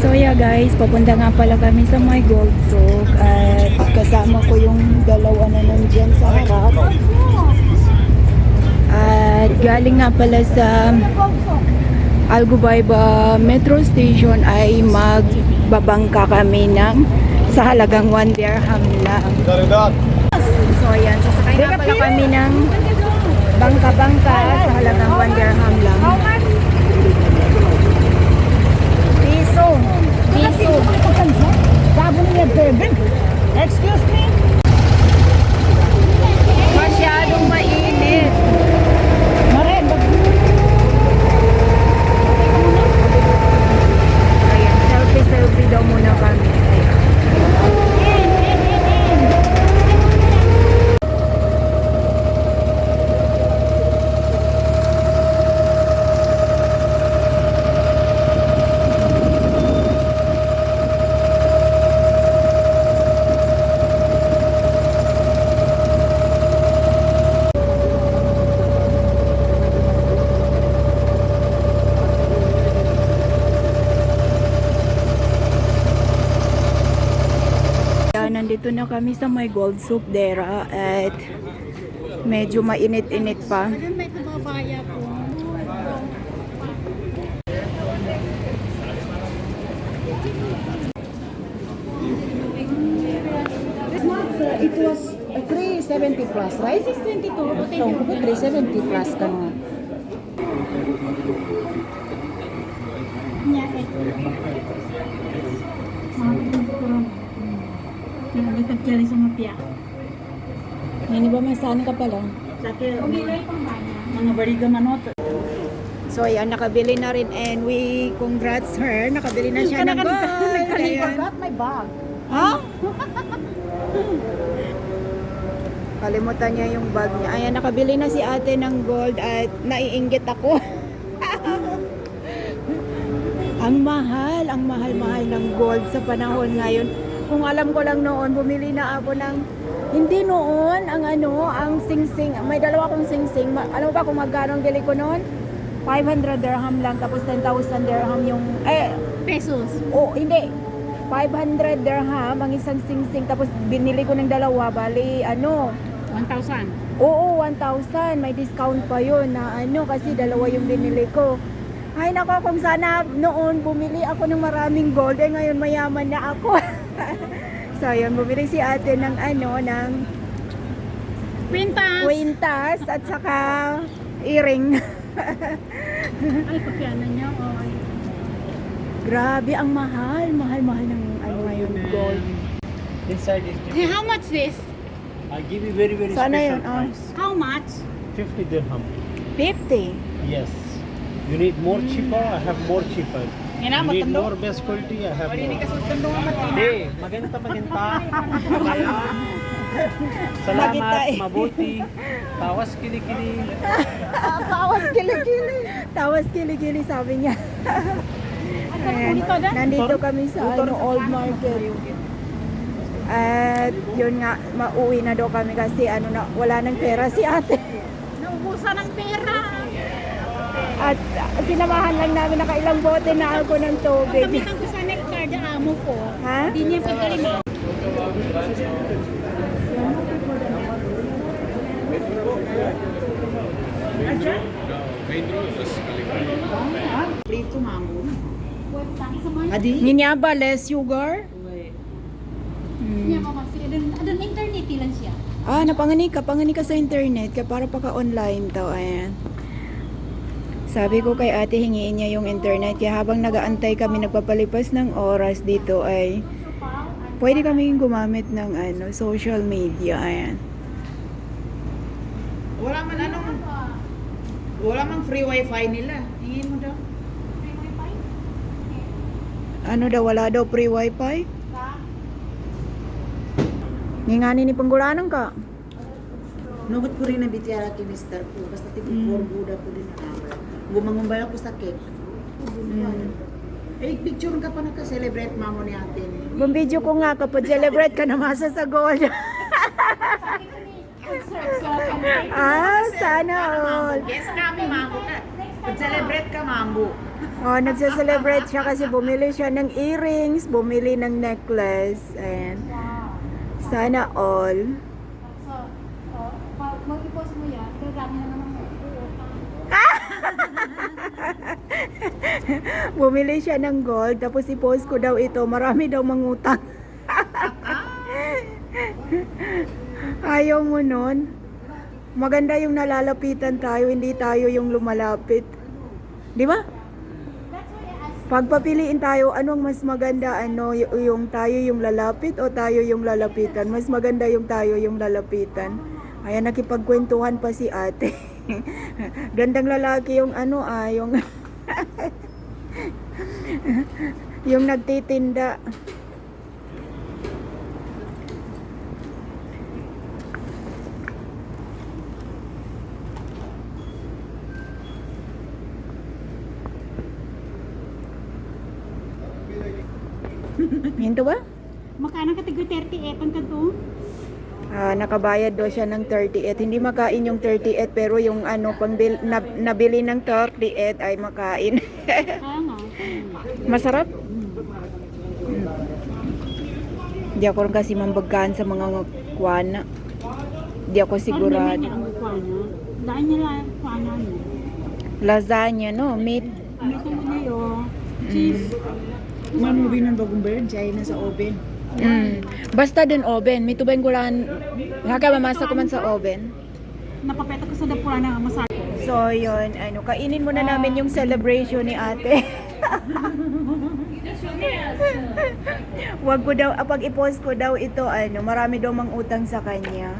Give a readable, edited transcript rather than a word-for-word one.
So yeah guys, papunta nga pala kami sa my Gold Souk at kasama ko yung dalawa na nandyan sa harap. At galing nga pala sa Algubayba Metro Station ay magbabangka kami ng sa halagang 1 dirham lang. So ayan, sasakay nga pala kami ng bangka-bangka sa halagang 1 dirham lang. Piso. Excuse me? Masyadong mainit. Ayan, selfie daw muna kami. Nandito na kami sa my Gold Souk Dera at medyo mainit-init pa. May tumabaya po. It was 370 plus. Rice is 22. So, 370 plus ka nga. Nagtagkali sa mapya. Hindi ba masan ka pala? Sa akin, mga bariga manot. So ayan, nakabili na rin and we congrats her. Nakabili na siya ng gold. I Ayan. forgot my bag. Ha? Kalimutan niya yung bag niya. Ayan, nakabili na si ate ng gold at naiinggit ako. ang mahal ng gold sa panahon ngayon. Kung alam ko lang noon, bumili na ako ng, hindi noon, ang sing-sing, may dalawa akong sing-sing. Alam mo ba kung magkano ang bili ko noon? 500 dirham lang, tapos 10,000 dirham yung, Pesos. oh, hindi. 500 dirham ang isang sing-sing, tapos binili ko ng dalawa, bali, 1,000. Oo, 1,000. May discount pa yun na kasi dalawa yung binili ko. Ay nako, kung sana noon bumili ako ng maraming gold, ngayon mayaman na ako. So yun, bumili si ate ng ng kwintas at saka earring. Ay, papyanan niya. Oh. Grabe, ang mahal ng ngayon gold. Inside is Hey, how much this? I give you very Sana special yun, price. How much? 50 dirham. 50. Yes. You need more cheaper, I have more cheaper. You need more best quality, I have more. Hindi, maganda. Kaya, salamat, Magitay. mabuti. Tawas kilikili. Tawas kiligili sabi niya. Ayan, nandito kami sa old market. At yun nga, mauwi na daw kami kasi wala nang pera si ate. Naubusan ng pera. At sinamahan lang namin, nakailang bote na ako ng tubig. Gamitan ko sa nectar, the amo ko. Ha? Hindi niya pagkalima. Prito mamo. Adi? Ninyaba, less sugar? Niya mama, adon internet lang siya. Napangani ka sa internet, kaya para paka-online to, ayan. Sabi ko kay ate, hingiin niya yung internet, kaya habang nagaantay kami, nagpapalipas ng oras dito ay pwede kaming gumamit ng social media, ayan. Wala man free wifi nila. Hingin mo daw. Wala daw free wifi? Ngingani ni panggulanan ka. Nugot ko rin na bitiyara kay Mr. ko. Basta tig-for buda ko din na number. Gumangumbay ako sa cake. Picture ka pa naka-celebrate mamo ni ate. Video ko nga kapag celebrate ka na masa sa gold. Sana all. Guess kami mamo ka. Mag-celebrate ka, mambo. Oh, nagse-celebrate siya kasi bumili siya ng earrings, bumili ng necklace, and sana all. So, pag mag-post mo yan, dadami na naman mo. Bumili siya ng gold, tapos i-post ko daw ito, marami daw mangutang. Ayaw mo nun. Maganda yung nalalapitan tayo, hindi tayo yung lumalapit. Di ba? Pagpapiliin tayo, anong mas maganda, yung tayo yung lalapit o tayo yung lalapitan? Mas maganda yung tayo yung lalapitan. Ayan, nakipagkwentuhan pa si ate. Gandang lalaki yung yung yung nagtitinda. Hinto ba? Makana ka tigyo 38 ang kanto? Nakabayad daw siya ng 38. Hindi makain yung 38 pero yung nabili ng 38 ay makain. Kaya nga. Masarap? Di ako rin kasi mambagkaan sa mga kwana. Di ako sigurado. Ang kwana. Dahil nila kwana niya. Lasagna, no? Meat. Ano ito niyo? Cheese. Mamubi ng bagong bird, siya na sa oven. Basta dun oven. May tubeng kulan. Mamasa ko man sa oven. Napapeta ko sa dapura na masarap. So, yun. Kainin muna namin yung celebration ni ate. Wag ko daw, pag i-post ko daw ito, marami daw mang utang sa kanya.